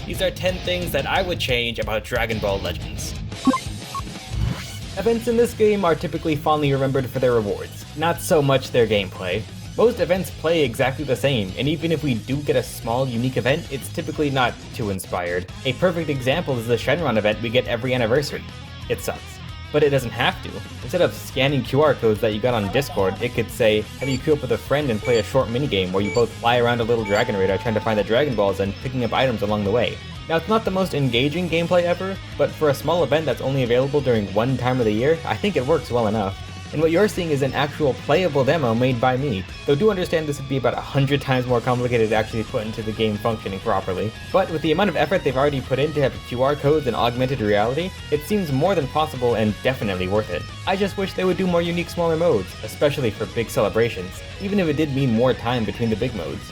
These are 10 things that I would change about Dragon Ball Legends. Events in this game are typically fondly remembered for their rewards, not so much their gameplay. Most events play exactly the same, and even if we do get a small, unique event, it's typically not too inspired. A perfect example is the Shenron event we get every anniversary. It sucks. But it doesn't have to. Instead of scanning QR codes that you got on Discord, it could say, have you queue up with a friend and play a short minigame where you both fly around a little dragon radar trying to find the Dragon Balls and picking up items along the way. Now, it's not the most engaging gameplay ever, but for a small event that's only available during one time of the year, I think it works well enough. And what you're seeing is an actual playable demo made by me, though do understand this would be about 100 times more complicated to actually put into the game functioning properly. But with the amount of effort they've already put in to have QR codes and augmented reality, it seems more than possible and definitely worth it. I just wish they would do more unique smaller modes, especially for big celebrations, even if it did mean more time between the big modes.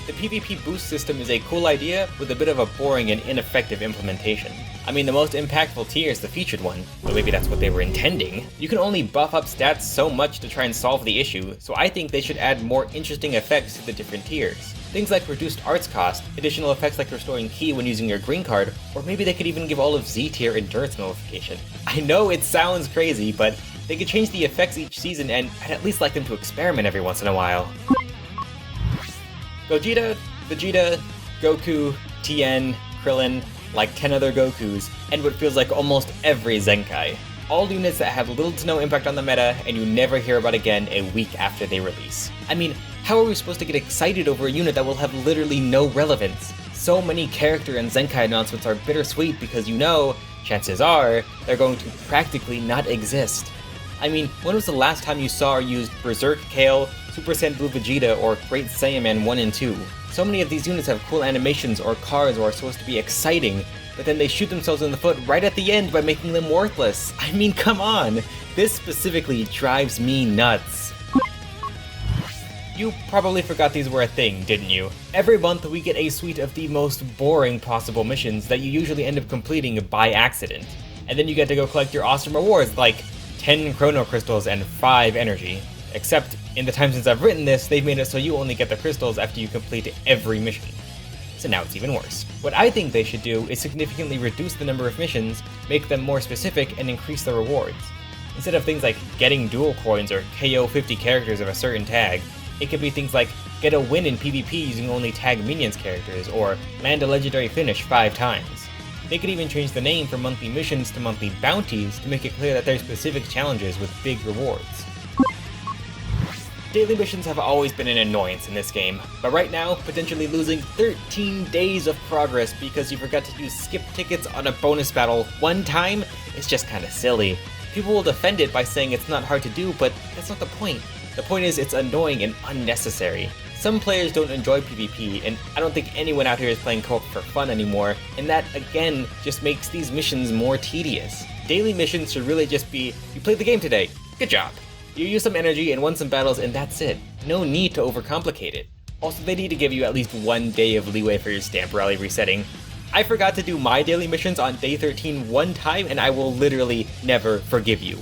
The PvP boost system is a cool idea with a bit of a boring and ineffective implementation. I mean, the most impactful tier is the featured one, but maybe that's what they were intending. You can only buff up stats so much to try and solve the issue, so I think they should add more interesting effects to the different tiers. Things like reduced arts cost, additional effects like restoring ki when using your green card, or maybe they could even give all of Z tier endurance nullification. I know it sounds crazy, but they could change the effects each season, and I'd at least like them to experiment every once in a while. Gogeta, Vegeta, Goku, Tien, Krillin, like 10 other Gokus, and what feels like almost every Zenkai. All units that have little to no impact on the meta, and you never hear about again a week after they release. I mean, how are we supposed to get excited over a unit that will have literally no relevance? So many character and Zenkai announcements are bittersweet because you know, chances are, they're going to practically not exist. I mean, when was the last time you saw or used Berserk Kale, Super Saiyan Blue Vegeta, or Great Saiyaman 1 and 2? So many of these units have cool animations or cards or are supposed to be exciting, but then they shoot themselves in the foot right at the end by making them worthless. I mean, come on! This specifically drives me nuts. You probably forgot these were a thing, didn't you? Every month we get a suite of the most boring possible missions that you usually end up completing by accident. And then you get to go collect your awesome rewards like 10 Chrono Crystals and 5 Energy. Except, in the time since I've written this, they've made it so you only get the crystals after you complete every mission. So now it's even worse. What I think they should do is significantly reduce the number of missions, make them more specific, and increase the rewards. Instead of things like getting dual coins or KO 50 characters of a certain tag, it could be things like get a win in PvP using only tag minions characters, or land a legendary finish 5 times. They could even change the name from monthly missions to monthly bounties to make it clear that there's specific challenges with big rewards. Daily missions have always been an annoyance in this game, but right now, potentially losing 13 days of progress because you forgot to use skip tickets on a bonus battle one time is just kinda silly. People will defend it by saying it's not hard to do, but that's not the point. The point is it's annoying and unnecessary. Some players don't enjoy PvP, and I don't think anyone out here is playing co-op for fun anymore, and that, again, just makes these missions more tedious. Daily missions should really just be, you played the game today, good job. You use some energy and won some battles and that's it. No need to overcomplicate it. Also, they need to give you at least 1 day of leeway for your stamp rally resetting. I forgot to do my daily missions on day 13 one time and I will literally never forgive you.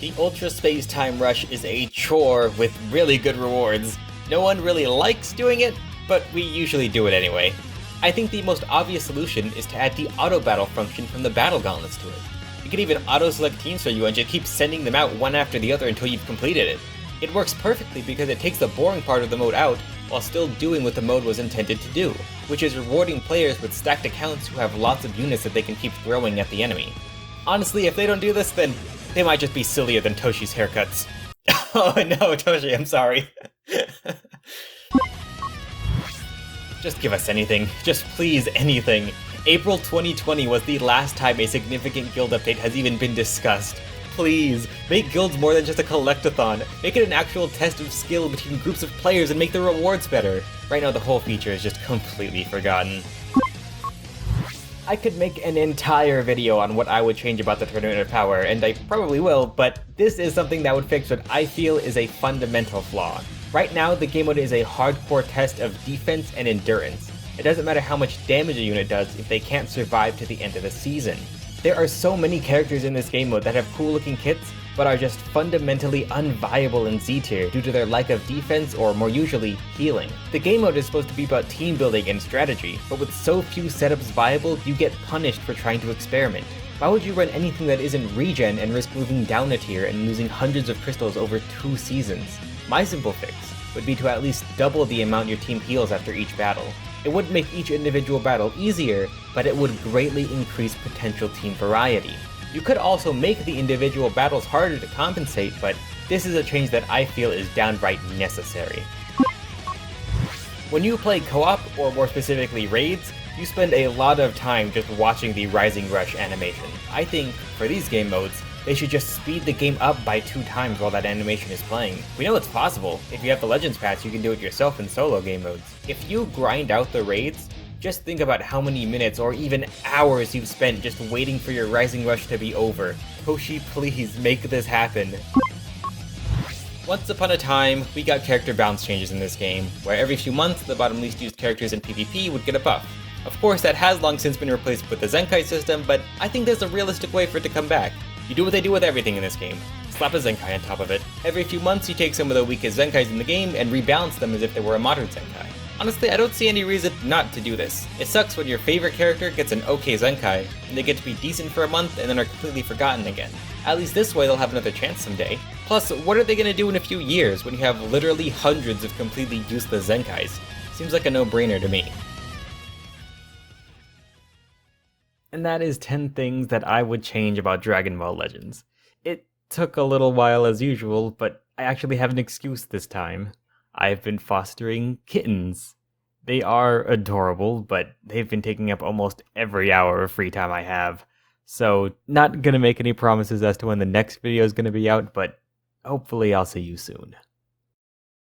The Ultra Space Time Rush is a chore with really good rewards. No one really likes doing it, but we usually do it anyway. I think the most obvious solution is to add the auto battle function from the battle gauntlets to it. You can even auto-select teams for you and just keep sending them out one after the other until you've completed it. It works perfectly because it takes the boring part of the mode out while still doing what the mode was intended to do, which is rewarding players with stacked accounts who have lots of units that they can keep throwing at the enemy. Honestly, if they don't do this, then they might just be sillier than Toshi's haircuts. Oh no, Toshi, I'm sorry. Just give us anything. Just please anything. April 2020 was the last time a significant guild update has even been discussed. Please, make guilds more than just a collectathon. Make it an actual test of skill between groups of players and make the rewards better. Right now the whole feature is just completely forgotten. I could make an entire video on what I would change about the Tournament of Power, and I probably will, but this is something that would fix what I feel is a fundamental flaw. Right now, the game mode is a hardcore test of defense and endurance. It doesn't matter how much damage a unit does if they can't survive to the end of the season. There are so many characters in this game mode that have cool looking kits, but are just fundamentally unviable in Z tier due to their lack of defense or, more usually, healing. The game mode is supposed to be about team building and strategy, but with so few setups viable, you get punished for trying to experiment. Why would you run anything that isn't regen and risk moving down a tier and losing hundreds of crystals over 2 seasons? My simple fix would be to at least double the amount your team heals after each battle. It wouldn't make each individual battle easier, but it would greatly increase potential team variety. You could also make the individual battles harder to compensate, but this is a change that I feel is downright necessary. When you play co-op, or more specifically raids, you spend a lot of time just watching the Rising Rush animation. I think, for these game modes, they should just speed the game up by 2 times while that animation is playing. We know it's possible. If you have the Legends patch, you can do it yourself in solo game modes. If you grind out the raids, just think about how many minutes or even hours you've spent just waiting for your Rising Rush to be over. Toshi, please make this happen. Once upon a time, we got character balance changes in this game, where every few months the bottom least used characters in PvP would get a buff. Of course, that has long since been replaced with the Zenkai system, but I think there's a realistic way for it to come back. You do what they do with everything in this game. Slap a Zenkai on top of it. Every few months you take some of the weakest Zenkais in the game and rebalance them as if they were a modern Zenkai. Honestly, I don't see any reason not to do this. It sucks when your favorite character gets an okay Zenkai, and they get to be decent for a month and then are completely forgotten again. At least this way they'll have another chance someday. Plus, what are they gonna do in a few years when you have literally hundreds of completely useless Zenkais? Seems like a no-brainer to me. And that is 10 things that I would change about Dragon Ball Legends. It took a little while as usual, but I actually have an excuse this time. I've been fostering kittens. They are adorable, but they've been taking up almost every hour of free time I have. So, not gonna make any promises as to when the next video is gonna be out, but hopefully I'll see you soon.